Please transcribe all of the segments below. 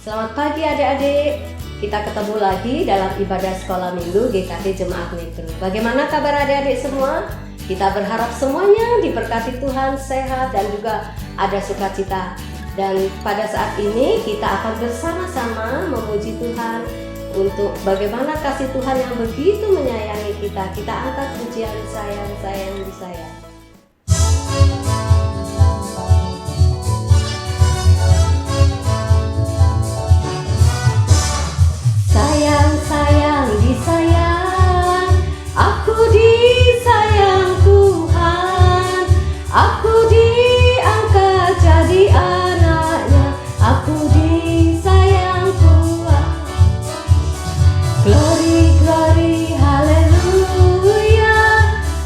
Selamat pagi adik-adik. Kita ketemu lagi dalam ibadah sekolah minggu GKT Jemaat Mikro. Bagaimana kabar adik-adik semua? Kita berharap semuanya diberkati Tuhan, sehat dan juga ada sukacita. Dan pada saat ini kita akan bersama-sama memuji Tuhan untuk bagaimana kasih Tuhan yang begitu menyayangi kita. Kita angkat pujian sayang, sayang di sayang. Sayang, sayang, disayang, aku disayang Tuhan, aku diangkat jadi anaknya, aku disayang Tuhan. Glory, glory, haleluya,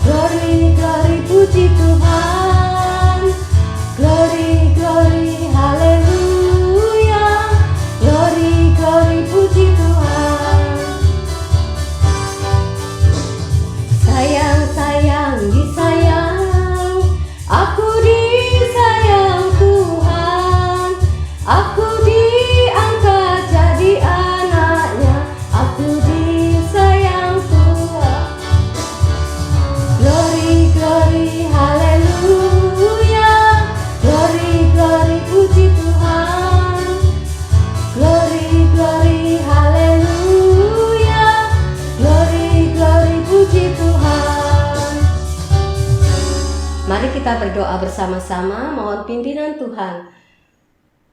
glory, glory, puji Tuhan, glory, glory, haleluya, glory, glory, puji Tuhan. Sayang, sayang, disayang, aku disayang Tuhan, aku diangkat jadi anaknya, aku disayang Tuhan. Glory, glory, haleluya, glory, glory, puji Tuhan, glory, glory, haleluya, glory, glory, puji Tuhan. Mari kita berdoa bersama-sama, mohon pimpinan Tuhan.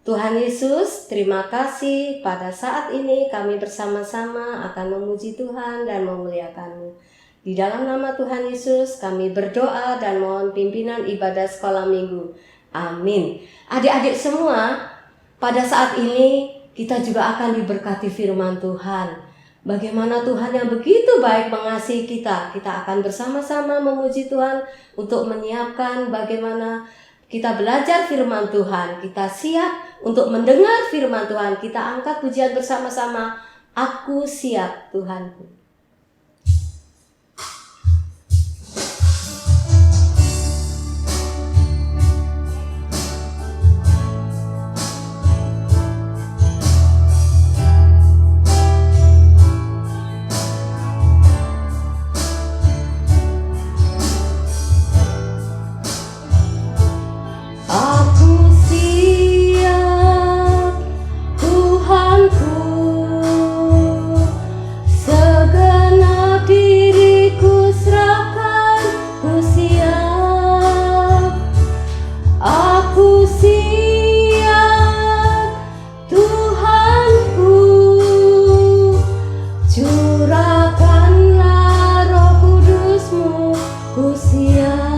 Tuhan Yesus, terima kasih pada saat ini kami bersama-sama akan memuji Tuhan dan memuliakan-Mu. Di dalam nama Tuhan Yesus kami berdoa dan mohon pimpinan ibadah sekolah minggu. Amin. Adik-adik semua, pada saat ini kita juga akan diberkati firman Tuhan. Bagaimana Tuhan yang begitu baik mengasihi kita. Kita akan bersama-sama memuji Tuhan untuk menyiapkan bagaimana kita belajar firman Tuhan. Kita siap untuk mendengar firman Tuhan. Kita angkat pujian bersama-sama. Aku siap Tuhanku. Aku siap Tuhanku, segenap diriku serahkan, ku siap. Aku siap Tuhanku, curahkanlah Roh Kudus-Mu, ku siap.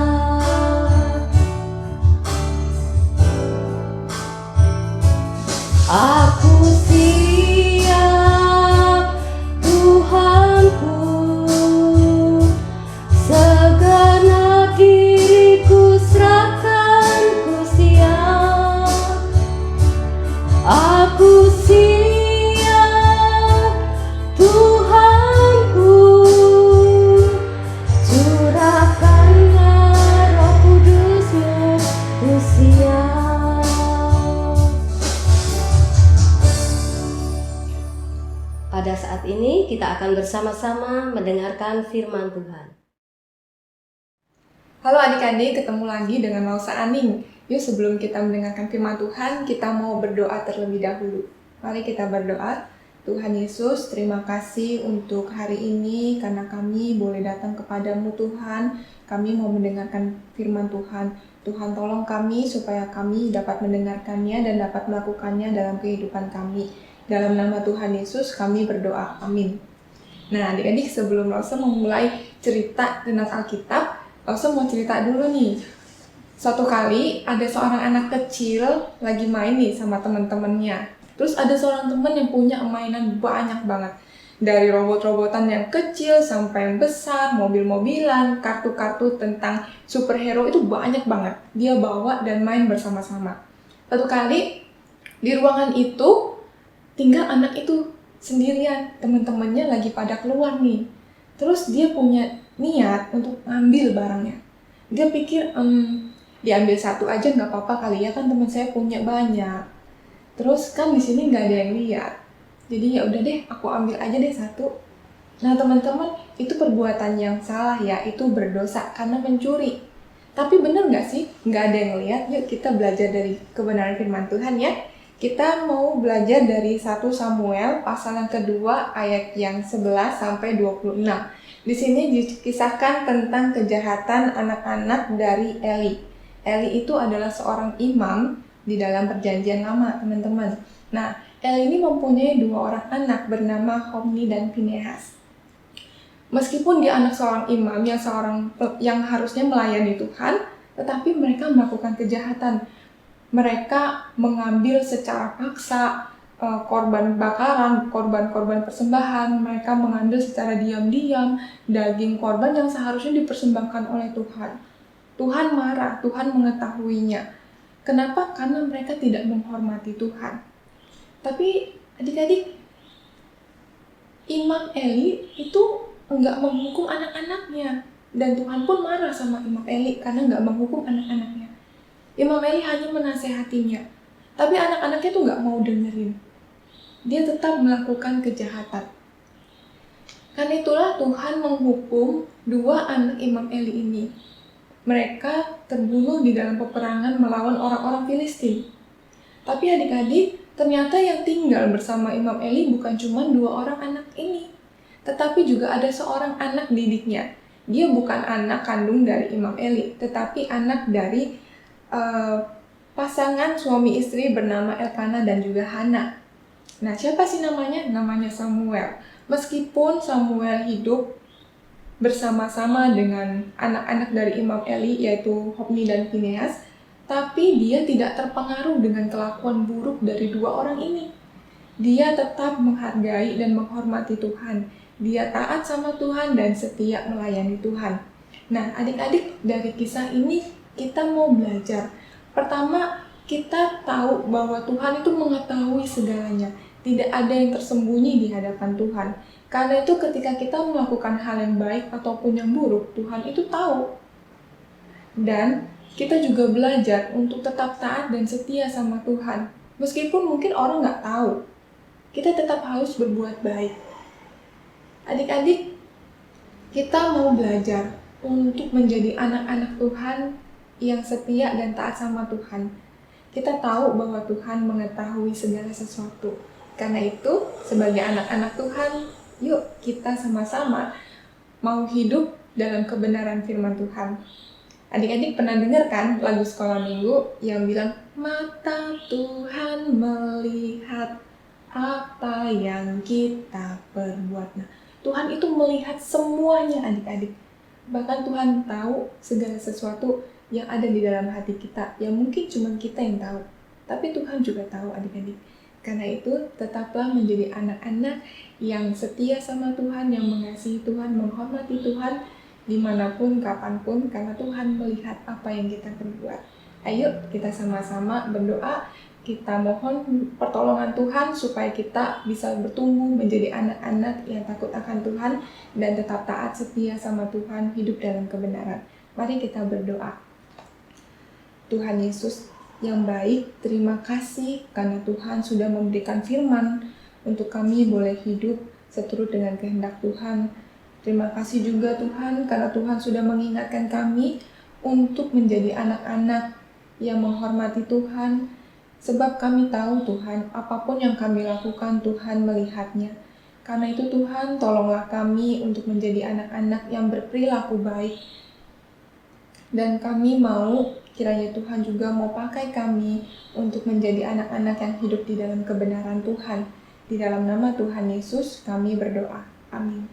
Aku siap Tuhanku, segenap diriku serahkan, ku siap. Aku siap Tuhanku, curahkanlah Roh Kudus-Mu, ku siap. Pada saat ini kita akan bersama-sama mendengarkan firman Tuhan. Halo adik-adik, ketemu lagi dengan Lausa Aning. Yuk sebelum kita mendengarkan firman Tuhan, kita mau berdoa terlebih dahulu. Mari kita berdoa. Tuhan Yesus, terima kasih untuk hari ini karena kami boleh datang kepadamu Tuhan. Kami mau mendengarkan firman Tuhan. Tuhan tolong kami supaya kami dapat mendengarkannya dan dapat melakukannya dalam kehidupan kami. Dalam nama Tuhan Yesus kami berdoa, amin. Nah adik-adik, sebelum Lausa memulai cerita tentang Alkitab, Lausa mau cerita dulu nih. Suatu kali ada seorang anak kecil lagi main nih sama teman-temannya. Terus ada seorang teman yang punya mainan banyak banget. Dari robot-robotan yang kecil sampai yang besar, mobil-mobilan, kartu-kartu tentang superhero itu banyak banget. Dia bawa dan main bersama-sama. Suatu kali di ruangan itu tinggal anak itu sendirian, teman-temannya lagi pada keluar nih. Terus dia punya niat untuk ngambil barangnya. Dia pikir, diambil satu aja nggak apa-apa kali ya, kan teman saya punya banyak. Terus kan di sini nggak ada yang lihat. Jadi ya udah deh, aku ambil aja deh satu. Nah teman-teman, itu perbuatan yang salah ya, itu berdosa karena mencuri. Tapi bener nggak sih? Nggak ada yang lihat. Yuk kita belajar dari kebenaran firman Tuhan ya. Kita mau belajar dari 1 Samuel pasal yang kedua ayat yang 11 sampai 26. Di sini dikisahkan tentang kejahatan anak-anak dari Eli. Eli itu adalah seorang imam di dalam perjanjian lama, teman-teman. Nah, Eli ini mempunyai 2 orang anak bernama Hofni dan Pinehas. Meskipun dia anak seorang imam yang harusnya melayani Tuhan, tetapi mereka melakukan kejahatan. Mereka mengambil secara paksa korban bakaran, korban-korban persembahan. Mereka mengambil secara diam-diam daging korban yang seharusnya dipersembahkan oleh Tuhan. Tuhan marah, Tuhan mengetahuinya. Kenapa? Karena mereka tidak menghormati Tuhan. Tapi adik-adik, Imam Eli itu enggak menghukum anak-anaknya. Dan Tuhan pun marah sama Imam Eli karena enggak menghukum anak-anaknya. Imam Eli hanya menasehatinya. Tapi anak-anaknya tuh enggak mau dengerin. Dia tetap melakukan kejahatan. Karena itulah Tuhan menghukum 2 anak Imam Eli ini. Mereka terbunuh di dalam peperangan melawan orang-orang Filistin. Tapi adik-adik, ternyata yang tinggal bersama Imam Eli bukan cuma 2 orang anak ini, tetapi juga ada seorang anak didiknya. Dia bukan anak kandung dari Imam Eli, tetapi anak dari pasangan suami istri bernama Elkana dan juga Hana. Nah, siapa sih namanya? Namanya Samuel. Meskipun Samuel hidup bersama-sama dengan anak-anak dari Imam Eli, yaitu Hofni dan Pinehas, tapi dia tidak terpengaruh dengan kelakuan buruk dari 2 orang ini. Dia tetap menghargai dan menghormati Tuhan. Dia taat sama Tuhan dan setia melayani Tuhan. Nah, adik-adik, dari kisah ini kita mau belajar. Pertama, kita tahu bahwa Tuhan itu mengetahui segalanya. Tidak ada yang tersembunyi di hadapan Tuhan. Karena itu ketika kita melakukan hal yang baik ataupun yang buruk, Tuhan itu tahu. Dan kita juga belajar untuk tetap taat dan setia sama Tuhan. Meskipun mungkin orang nggak tahu, kita tetap harus berbuat baik. Adik-adik, kita mau belajar untuk menjadi anak-anak Tuhan yang setia dan taat sama Tuhan. Kita tahu bahwa Tuhan mengetahui segala sesuatu. Karena itu, sebagai anak-anak Tuhan, yuk kita sama-sama mau hidup dalam kebenaran firman Tuhan. Adik-adik pernah dengar kan lagu sekolah minggu yang bilang, mata Tuhan melihat apa yang kita perbuat. Nah, Tuhan itu melihat semuanya adik-adik. Bahkan Tuhan tahu segala sesuatu yang ada di dalam hati kita, yang mungkin cuma kita yang tahu. Tapi Tuhan juga tahu adik-adik. Karena itu, tetaplah menjadi anak-anak yang setia sama Tuhan, yang mengasihi Tuhan, menghormati Tuhan, dimanapun, kapanpun, karena Tuhan melihat apa yang kita perbuat. Ayo kita sama-sama berdoa, kita mohon pertolongan Tuhan supaya kita bisa bertumbuh menjadi anak-anak yang takut akan Tuhan dan tetap taat setia sama Tuhan, hidup dalam kebenaran. Mari kita berdoa. Tuhan Yesus yang baik, terima kasih karena Tuhan sudah memberikan firman untuk kami boleh hidup seturut dengan kehendak Tuhan. Terima kasih juga Tuhan karena Tuhan sudah mengingatkan kami untuk menjadi anak-anak yang menghormati Tuhan, sebab kami tahu Tuhan, apapun yang kami lakukan Tuhan melihatnya. Karena itu Tuhan, tolonglah kami untuk menjadi anak-anak yang berperilaku baik. Dan kami mau, kiranya Tuhan juga mau pakai kami untuk menjadi anak-anak yang hidup di dalam kebenaran Tuhan. Di dalam nama Tuhan Yesus kami berdoa. Amin.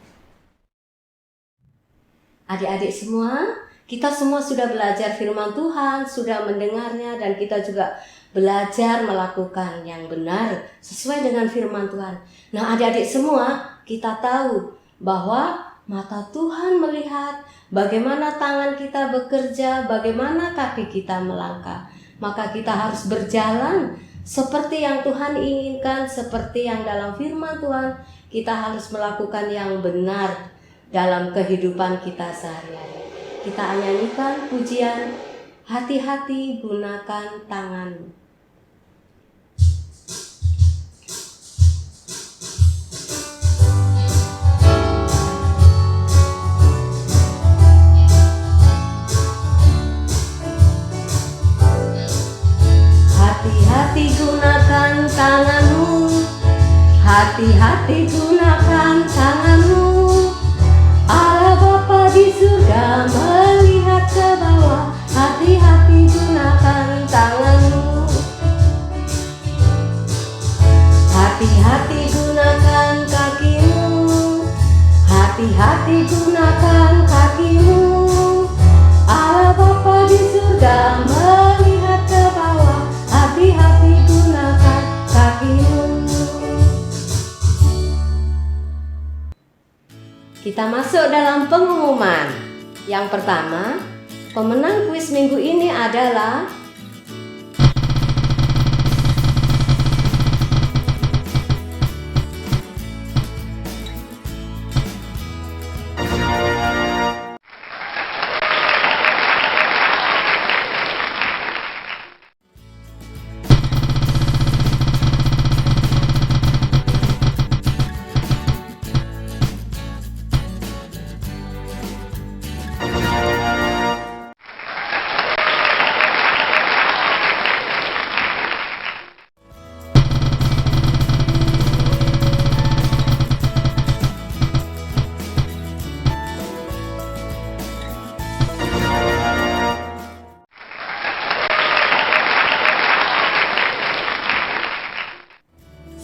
Adik-adik semua, kita semua sudah belajar firman Tuhan, sudah mendengarnya, dan kita juga belajar melakukan yang benar sesuai dengan firman Tuhan. Nah, adik-adik semua, kita tahu bahwa mata Tuhan melihat bagaimana tangan kita bekerja, bagaimana kaki kita melangkah. Maka kita harus berjalan seperti yang Tuhan inginkan, seperti yang dalam firman Tuhan. Kita harus melakukan yang benar dalam kehidupan kita sehari-hari. Kita nyanyikan pujian, hati-hati gunakan tanganmu. Hati-hati gunakan tanganmu. Allah Bapa di surga melihat ke bawah. Hati-hati gunakan tanganmu. Hati-hati gunakan kakimu. Hati-hati gunakan kakimu. Allah Bapa di surga melihat ke bawah. Hati-hati gunakan kakimu. Kita masuk dalam pengumuman. Yang pertama, pemenang kuis minggu ini adalah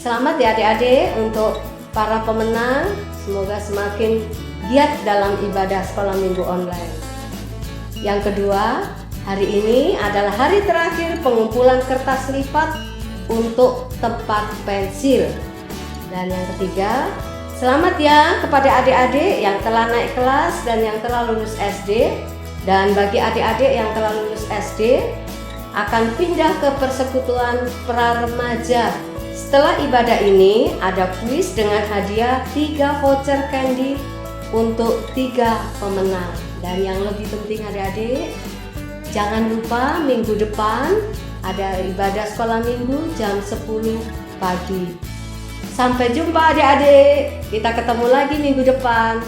selamat ya adik-adik untuk para pemenang. Semoga semakin giat dalam ibadah sekolah minggu online. Yang kedua, hari ini adalah hari terakhir pengumpulan kertas lipat untuk tempat pensil. Dan yang ketiga, selamat ya kepada adik-adik yang telah naik kelas dan yang telah lulus SD. Dan bagi adik-adik yang telah lulus SD akan pindah ke persekutuan pra remaja. Setelah ibadah ini ada kuis dengan hadiah 3 voucher candy untuk 3 pemenang. Dan yang lebih penting adik-adik, jangan lupa minggu depan ada ibadah sekolah minggu jam 10 pagi. Sampai jumpa adik-adik, kita ketemu lagi minggu depan.